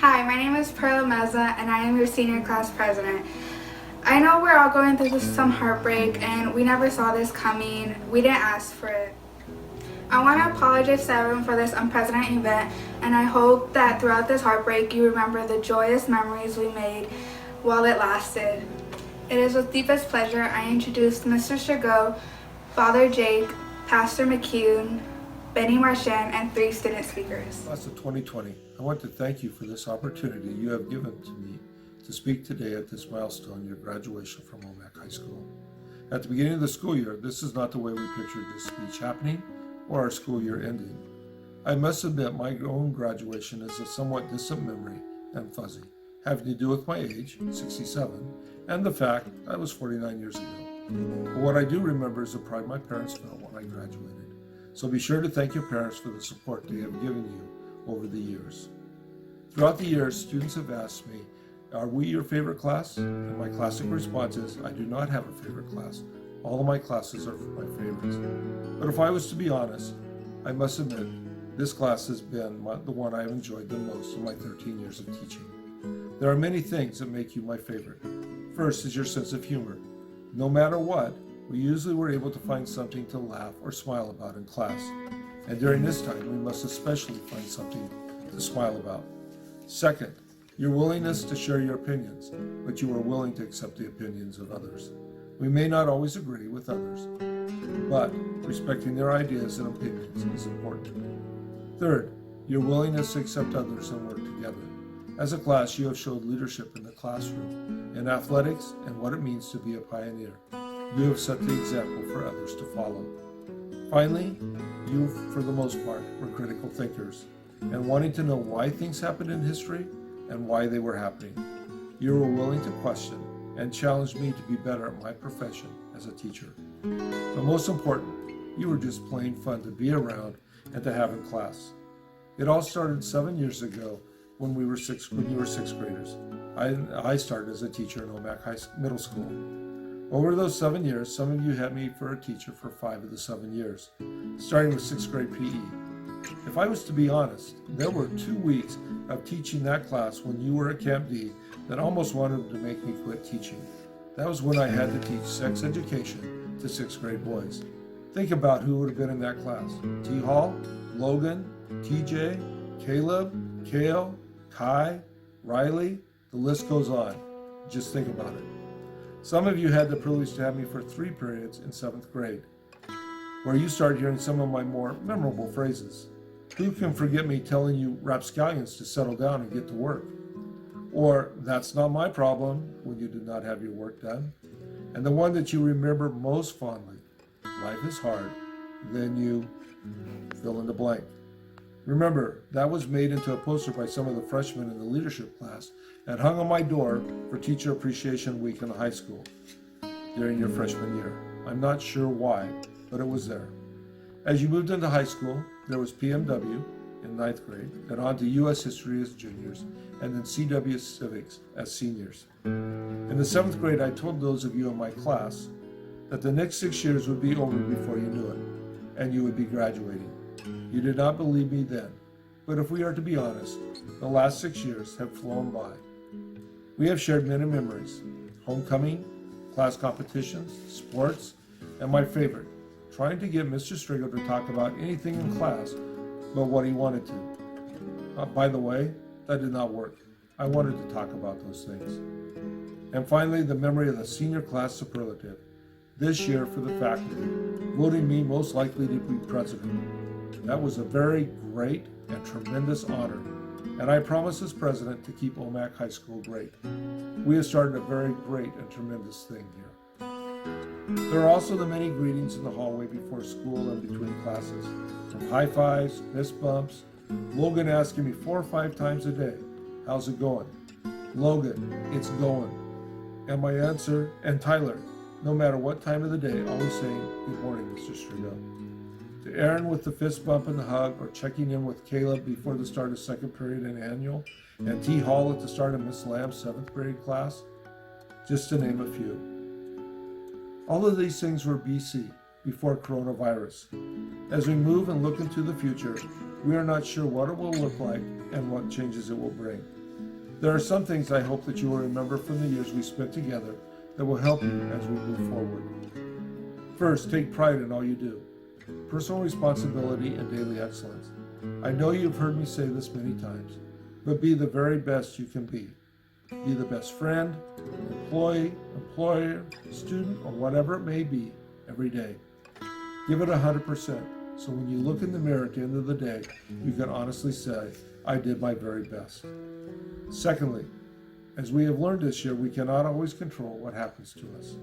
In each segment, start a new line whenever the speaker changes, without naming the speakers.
Hi, my name is Perla Meza and I am your senior class president. I know we're all going through some heartbreak and we never saw this coming. We didn't ask for it. I want to apologize to everyone for this unprecedented event, and I hope that throughout this heartbreak you remember the joyous memories we made while it lasted. It is with deepest pleasure I introduce Mr. Chagot, Father Jake, Pastor McCune, Benny Marchand, and 3 student speakers.
Class of 2020, I want to thank you for this opportunity you have given to me to speak today at this milestone, your graduation from Omak High School. At the beginning of the school year, this is not the way we pictured this speech happening or our school year ending. I must admit my own graduation is a somewhat distant memory and fuzzy, having to do with my age, 67, and the fact I was 49 years ago. But what I do remember is the pride my parents felt when I graduated. So be sure to thank your parents for the support they have given you over the years. Throughout the years, students have asked me, are we your favorite class? And my classic response is, I do not have a favorite class. All of my classes are my favorites. But if I was to be honest, I must admit, this class has been the one I have enjoyed the most in my 13 years of teaching. There are many things that make you my favorite. First is your sense of humor. No matter what, we usually were able to find something to laugh or smile about in class. And during this time, we must especially find something to smile about. Second, your willingness to share your opinions, but you are willing to accept the opinions of others. We may not always agree with others, but respecting their ideas and opinions is important. Third, your willingness to accept others and work together. As a class, you have showed leadership in the classroom, in athletics, and what it means to be a pioneer. You have set the example for others to follow. Finally, you, for the most part, were critical thinkers, and wanting to know why things happened in history and why they were happening. You were willing to question and challenge me to be better at my profession as a teacher. But most important, you were just plain fun to be around and to have in class. It all started 7 years ago when you were sixth graders. I started as a teacher in Omak Middle School. Over those 7 years, some of you had me for a teacher for 5 of the 7 years, starting with 6th grade PE. If I was to be honest, there were 2 weeks of teaching that class when you were at Camp D that almost wanted to make me quit teaching. That was when I had to teach sex education to 6th grade boys. Think about who would have been in that class. T. Hall, Logan, TJ, Caleb, Kale, Kai, Riley, the list goes on. Just think about it. Some of you had the privilege to have me for 3 periods in 7th grade, where you started hearing some of my more memorable phrases. Who can forget me telling you rapscallions to settle down and get to work? Or, that's not my problem, when you did not have your work done. And the one that you remember most fondly, life is hard, then you fill in the blank. Remember, that was made into a poster by some of the freshmen in the leadership class and hung on my door for Teacher Appreciation Week in the high school during your freshman year. I'm not sure why, but it was there. As you moved into high school, there was PMW in 9th grade, then on to U.S. History as juniors, and then CW Civics as seniors. In the 7th grade, I told those of you in my class that the next 6 years would be over before you knew it, and you would be graduating. You did not believe me then, but if we are to be honest, the last 6 years have flown by. We have shared many memories: homecoming, class competitions, sports, and my favorite, trying to get Mr. Strigo to talk about anything in class but what he wanted to. By the way, that did not work. I wanted to talk about those things. And finally, the memory of the senior class superlative, this year for the faculty, voting me most likely to be president. That was a very great and tremendous honor, and I promise as president to keep Omak High School great. We have started a very great and tremendous thing here. There are also the many greetings in the hallway before school and between classes, from high fives, fist bumps, Logan asking me 4 or 5 times a day, how's it going? Logan, it's going. And my answer, and Tyler, no matter what time of the day, always saying, good morning, Mr. Strigo. To Aaron with the fist bump and the hug, or checking in with Caleb before the start of 2nd period and annual, and T. Hall at the start of Miss Lamb's 7th grade class, just to name a few. All of these things were BC, before coronavirus. As we move and look into the future, we are not sure what it will look like and what changes it will bring. There are some things I hope that you will remember from the years we spent together that will help you as we move forward. First, take pride in all you do. Personal responsibility and daily excellence. I know you've heard me say this many times, but be the very best you can be. Be the best friend, employee, employer, student, or whatever it may be every day. Give it 100%, so when you look in the mirror at the end of the day, you can honestly say, I did my very best. Secondly, as we have learned this year, we cannot always control what happens to us.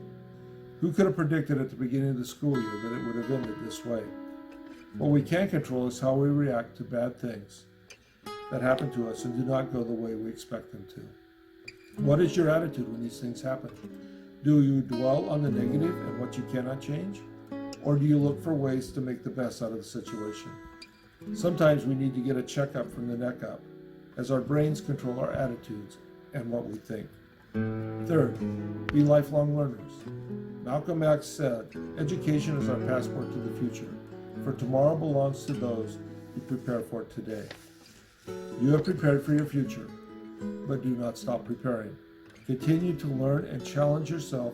Who could have predicted at the beginning of the school year that it would have ended this way? What we can control is how we react to bad things that happen to us and do not go the way we expect them to. What is your attitude when these things happen? Do you dwell on the negative and what you cannot change? Or do you look for ways to make the best out of the situation? Sometimes we need to get a checkup from the neck up, as our brains control our attitudes and what we think. Third, be lifelong learners. Malcolm X said, education is our passport to the future, for tomorrow belongs to those who prepare for it today. You have prepared for your future, but do not stop preparing. Continue to learn and challenge yourself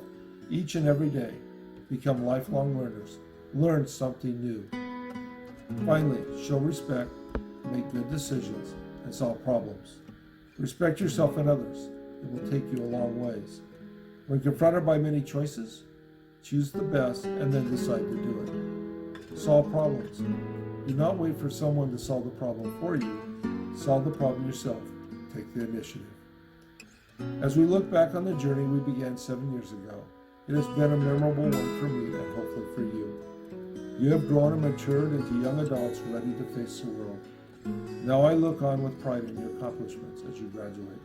each and every day. Become lifelong learners. Learn something new. Finally, show respect, make good decisions, and solve problems. Respect yourself and others. It will take you a long ways. When confronted by many choices, choose the best and then decide to do it. Solve problems. Do not wait for someone to solve the problem for you. Solve the problem yourself. Take the initiative. As we look back on the journey we began 7 years ago, it has been a memorable one for me and hopefully for you. You have grown and matured into young adults ready to face the world. Now I look on with pride in your accomplishments as you graduate.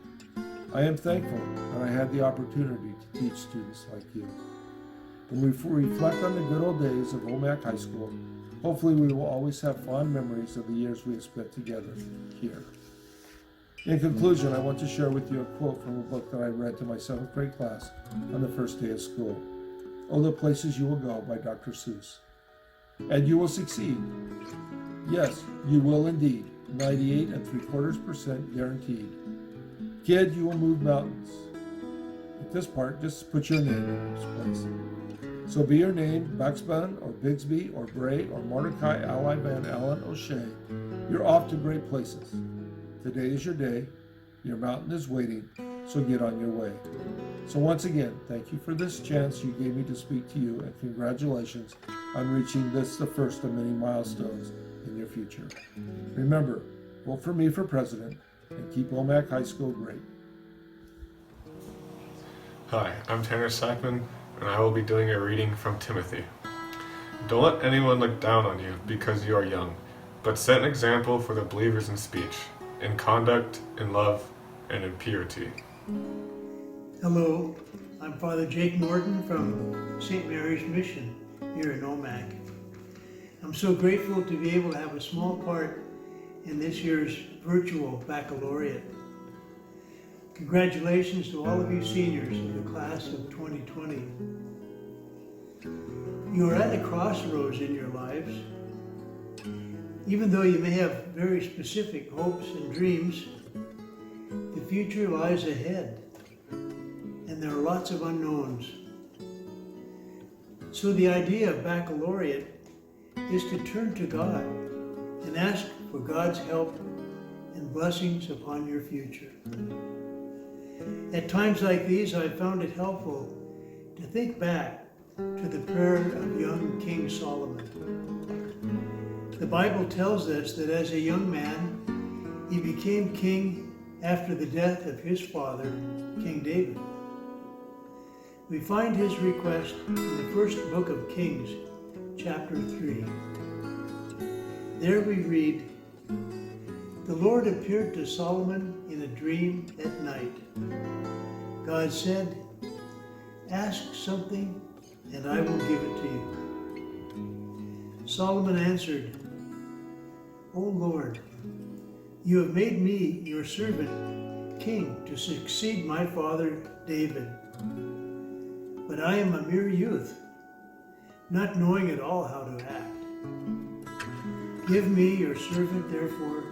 I am thankful that I had the opportunity to teach students like you. When we reflect on the good old days of Omak High School, hopefully we will always have fond memories of the years we have spent together here. In conclusion, I want to share with you a quote from a book that I read to my 7th grade class on the first day of school. Oh, the Places You Will Go by Dr. Seuss. And you will succeed. Yes, you will indeed. 98.75% guaranteed. Kid, you will move mountains. At this part, just put your name in this place. So be your name Buxbaum or Bigsby or Bray or Mordecai Ally Van Allen O'Shea. You're off to great places. Today is your day. Your mountain is waiting, so get on your way. So once again, thank you for this chance you gave me to speak to you, and congratulations on reaching this, the first of many milestones in your future. Remember, vote for me for president and keep Omak High School great.
Hi, I'm Tanner Sackman, and I will be doing a reading from Timothy. Don't let anyone look down on you because you are young, but set an example for the believers in speech, in conduct, in love, and in purity.
Hello, I'm Father Jake Morton from St. Mary's Mission here in Omak. I'm so grateful to be able to have a small part in this year's virtual Baccalaureate. Congratulations to all of you seniors in the class of 2020. You are at a crossroads in your lives. Even though you may have very specific hopes and dreams, the future lies ahead, and there are lots of unknowns. So the idea of Baccalaureate is to turn to God and ask for God's help and blessings upon your future. At times like these, I've found it helpful to think back to the prayer of young King Solomon. The Bible tells us that as a young man, he became king after the death of his father, King David. We find his request in the first book of Kings, chapter 3. There we read, "The Lord appeared to Solomon in a dream at night. God said, 'Ask something, and I will give it to you.' Solomon answered, 'O Lord, you have made me, your servant, king to succeed my father David. But I am a mere youth, not knowing at all how to act. Give me, your servant, therefore,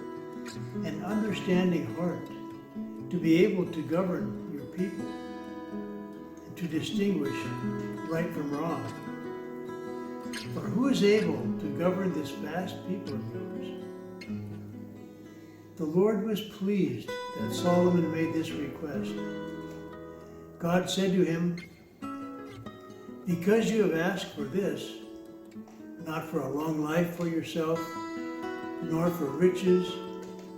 an understanding heart, to be able to govern your people and to distinguish right from wrong. For who is able to govern this vast people of yours? The Lord was pleased that Solomon made this request. God said to him, "Because you have asked for this, not for a long life for yourself, nor for riches,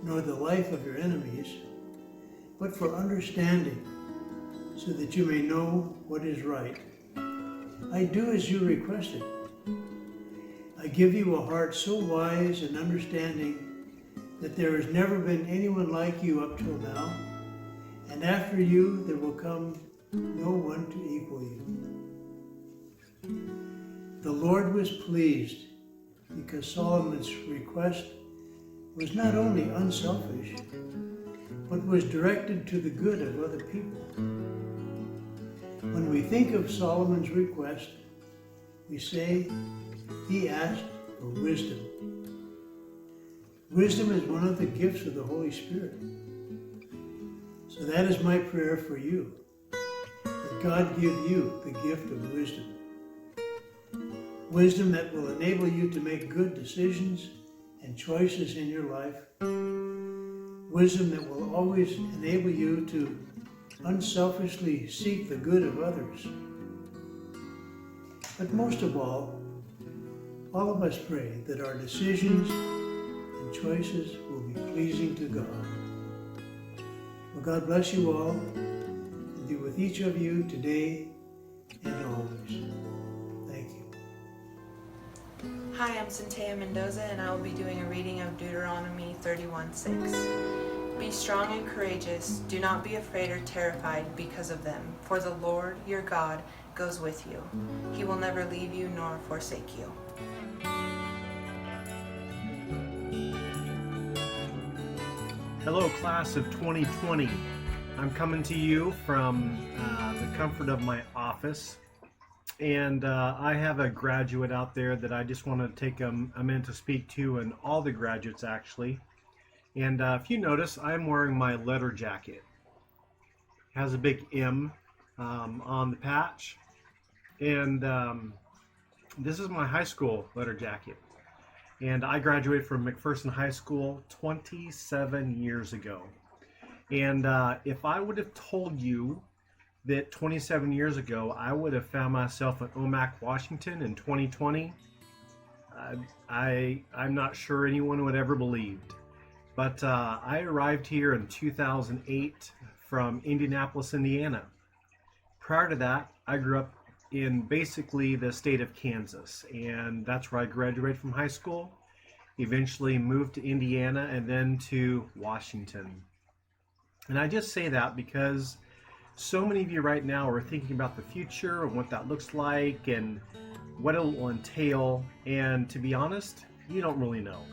nor the life of your enemies, but for understanding, so that you may know what is right, I do as you requested. I give you a heart so wise and understanding that there has never been anyone like you up till now, and after you there will come no one to equal you." The Lord was pleased because Solomon's request was not only unselfish, but was directed to the good of other people. When we think of Solomon's request, we say he asked for wisdom. Wisdom is one of the gifts of the Holy Spirit. So that is my prayer for you, that God give you the gift of wisdom. Wisdom that will enable you to make good decisions and choices in your life. Wisdom that will always enable you to unselfishly seek the good of others. But most of all of us pray that our decisions and choices will be pleasing to God. Well, God bless you all and be with each of you today and always. Thank you.
Hi, I'm Centea Mendoza, and I will be doing a reading of Deuteronomy 31:6. Be strong and courageous. Do not be afraid or terrified because of them, for the Lord your God goes with you. He will never leave you nor forsake you.
Hello, class of 2020. I'm coming to you from the comfort of my office, and I have a graduate out there that I just want to take a minute to speak to, and all the graduates actually. And if you notice, I'm wearing my letter jacket. It has a big M on the patch, and this is my high school letter jacket. And I graduated from McPherson High School 27 years ago. And if I would have told you that 27 years ago I would have found myself in Omak, Washington in 2020, I'm not sure anyone would ever believed. But I arrived here in 2008 from Indianapolis, Indiana. Prior to that, I grew up in basically the state of Kansas, and that's where I graduated from high school. Eventually moved to Indiana and then to Washington. And I just say that because so many of you right now are thinking about the future and what that looks like and what it will entail. And to be honest, you don't really know.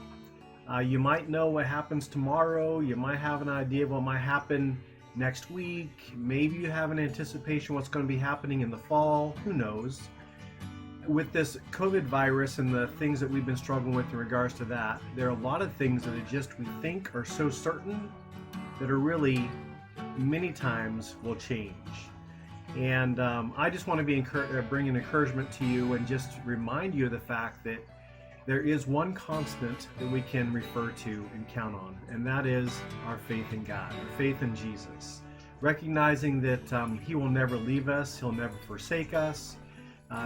You might know what happens tomorrow. You might have an idea of what might happen next week. Maybe you have an anticipation what's going to be happening in the fall. Who knows? With this COVID virus and the things that we've been struggling with in regards to that, there are a lot of things that we think are so certain that are really many times will change. And I just want to bring an encouragement to you and just remind you of the fact that there is one constant that we can refer to and count on, and that is our faith in God, our faith in Jesus. Recognizing that He will never leave us, He'll never forsake us.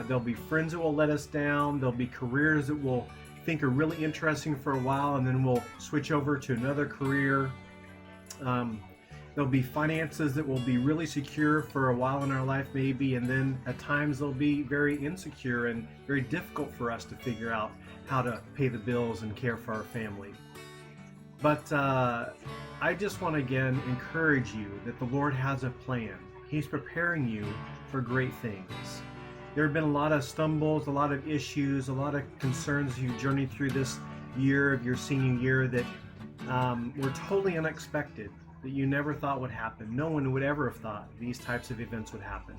There'll be friends that will let us down. There'll be careers that we'll think are really interesting for a while, and then we'll switch over to another career. There'll be finances that will be really secure for a while in our life maybe, and then at times they'll be very insecure and very difficult for us to figure out how to pay the bills and care for our family. But I just want to again encourage you that the Lord has a plan. He's preparing you for great things. There have been a lot of stumbles, a lot of issues, a lot of concerns you journeyed through this year of your senior year that were totally unexpected, that you never thought would happen. No one would ever have thought these types of events would happen.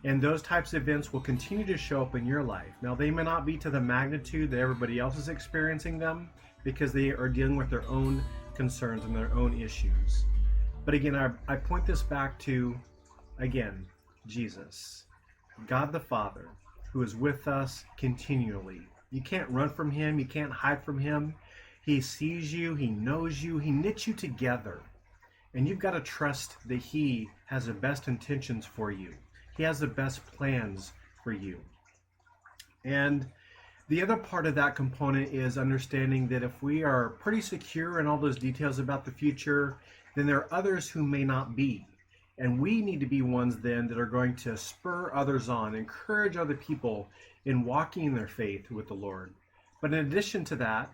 And those types of events will continue to show up in your life. Now, they may not be to the magnitude that everybody else is experiencing them because they are dealing with their own concerns and their own issues. But again, I point this back to, again, Jesus, God the Father, who is with us continually. You can't run from him. You can't hide from him. He sees you. He knows you. He knits you together. And you've got to trust that he has the best intentions for you. He has the best plans for you. And the other part of that component is understanding that if we are pretty secure in all those details about the future, then there are others who may not be. And we need to be ones then that are going to spur others on, encourage other people in walking in their faith with the Lord. But in addition to that,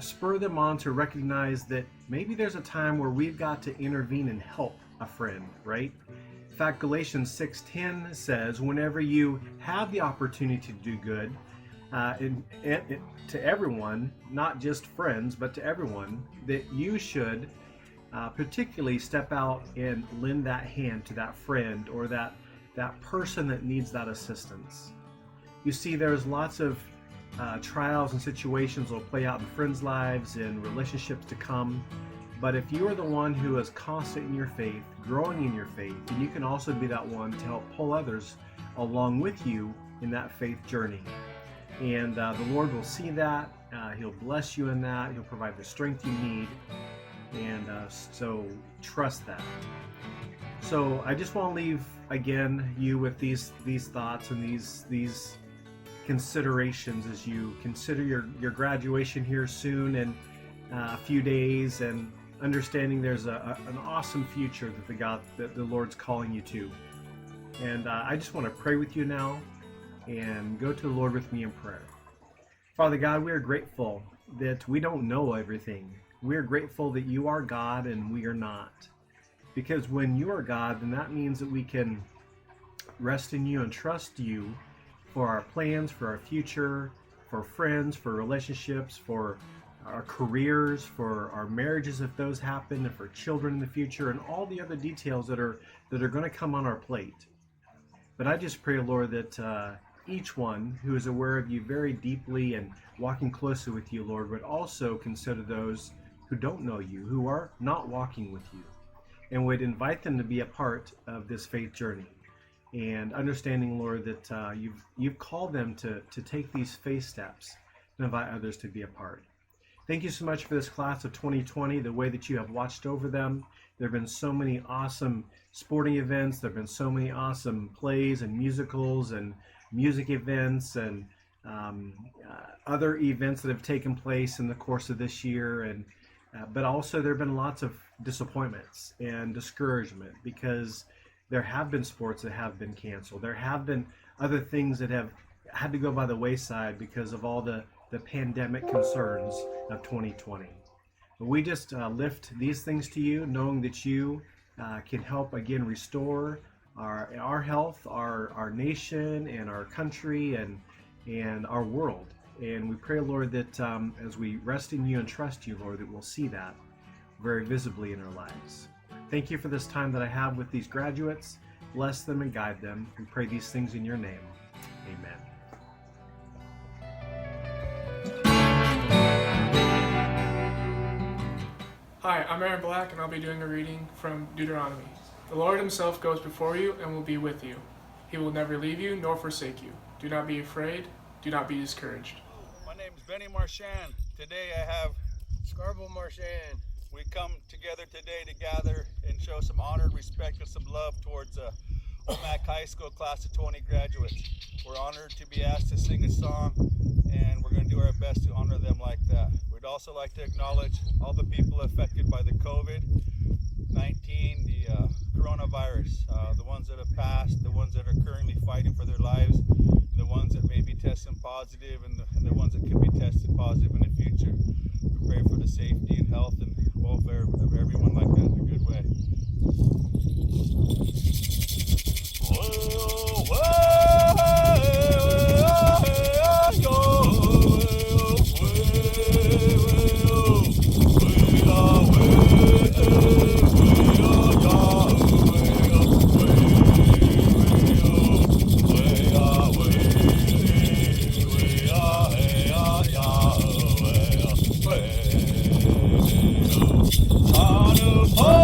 spur them on to recognize that maybe there's a time where we've got to intervene and help a friend, right? In fact, Galatians 6:10 says, whenever you have the opportunity to do good to everyone, not just friends, but to everyone, that you should particularly step out and lend that hand to that friend or that person that needs that assistance. You see, there's lots of trials and situations will play out in friends' lives and relationships to come. But if you are the one who is constant in your faith, growing in your faith, then you can also be that one to help pull others along with you in that faith journey. And the Lord will see that. He'll bless you in that. He'll provide the strength you need. And so trust that. So I just want to leave, again, you with these thoughts and these considerations as you consider your graduation here soon in a few days, and understanding there's an awesome future that the Lord's calling you to. And I just want to pray with you now and go to the Lord with me in prayer. Father God, we are grateful that we don't know everything. We are grateful that you are God and we are not. Because when you are God, then that means that we can rest in you and trust you for our plans, for our future, for friends, for relationships, for our careers, for our marriages if those happen, and for children in the future, and all the other details that are going to come on our plate. But I just pray, Lord, that each one who is aware of you very deeply and walking closely with you, Lord, would also consider those who don't know you, who are not walking with you, and would invite them to be a part of this faith journey. And understanding, Lord, that you've called them to take these faith steps and invite others to be a part. Thank you so much for this class of 2020, the way that you have watched over them. There have been so many awesome sporting events. There have been so many awesome plays and musicals and music events and other events that have taken place in the course of this year. And but also there have been lots of disappointments and discouragement, because there have been sports that have been canceled. There have been other things that have had to go by the wayside because of all the pandemic concerns of 2020. But we just lift these things to you, knowing that you can help again restore our health, our nation, and our country, and our world. And we pray, Lord, that as we rest in you and trust you, Lord, that we'll see that very visibly in our lives. Thank you for this time that I have with these graduates. Bless them and guide them. We pray these things in your name. Amen.
Hi, I'm Aaron Black, and I'll be doing a reading from Deuteronomy. The Lord himself goes before you and will be with you. He will never leave you nor forsake you. Do not be afraid. Do not be discouraged.
My name is Benny Marchand. Today I have
Scarborough Marchand.
we come together today to gather and show some honor and respect and some love towards Omak High School class of 20 graduates. We're honored to be asked to sing a song, and we're going to do our best to honor them like that. We'd also like to acknowledge all the people affected by the COVID-19, the coronavirus, the ones that have passed, the ones that are currently fighting for their lives, the ones that may be testing positive, and the ones that could be tested positive in the future. We pray for the safety and health and welfare of everyone like that in a good way. Oh!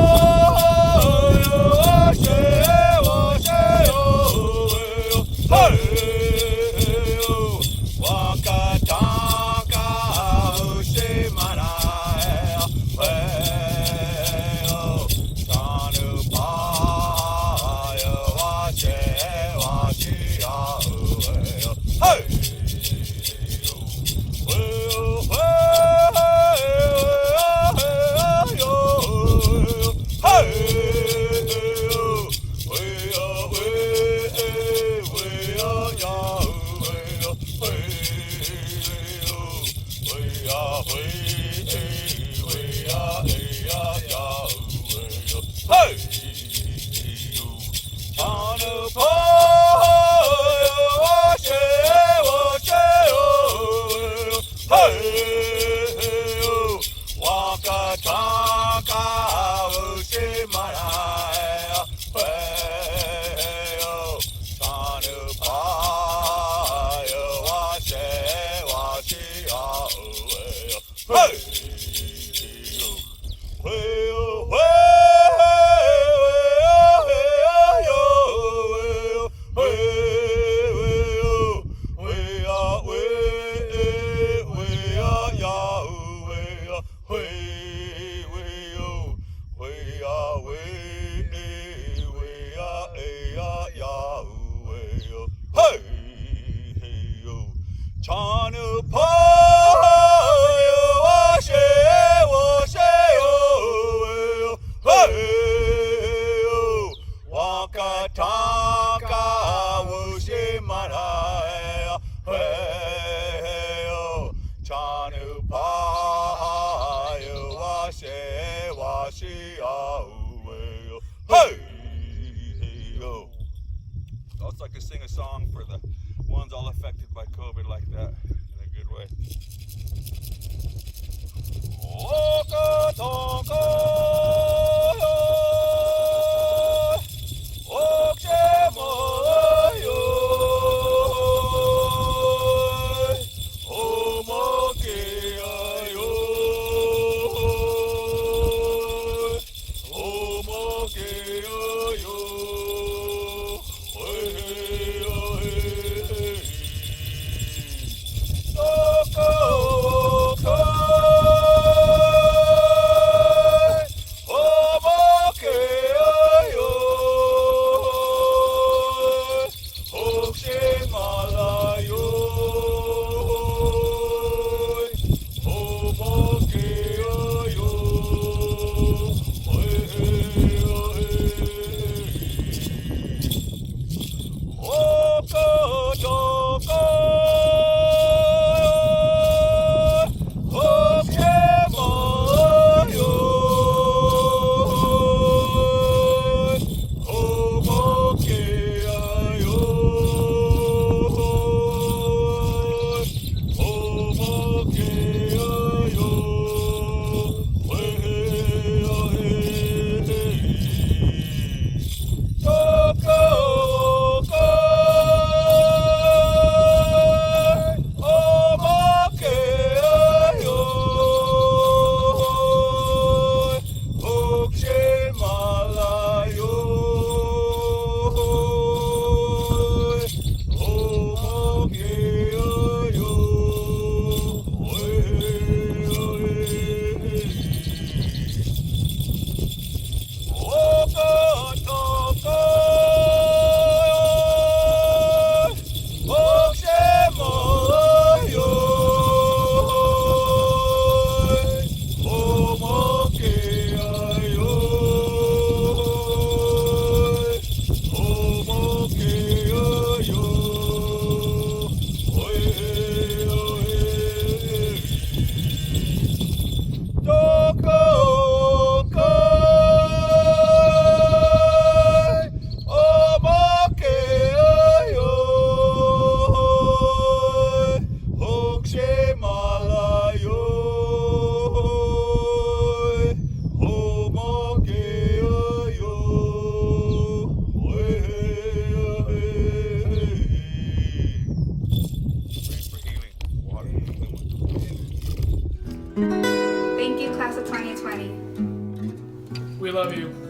Also, I could sing a song for the ones all affected by COVID like that in a good way.
Thank you, class of 2020.
We love you.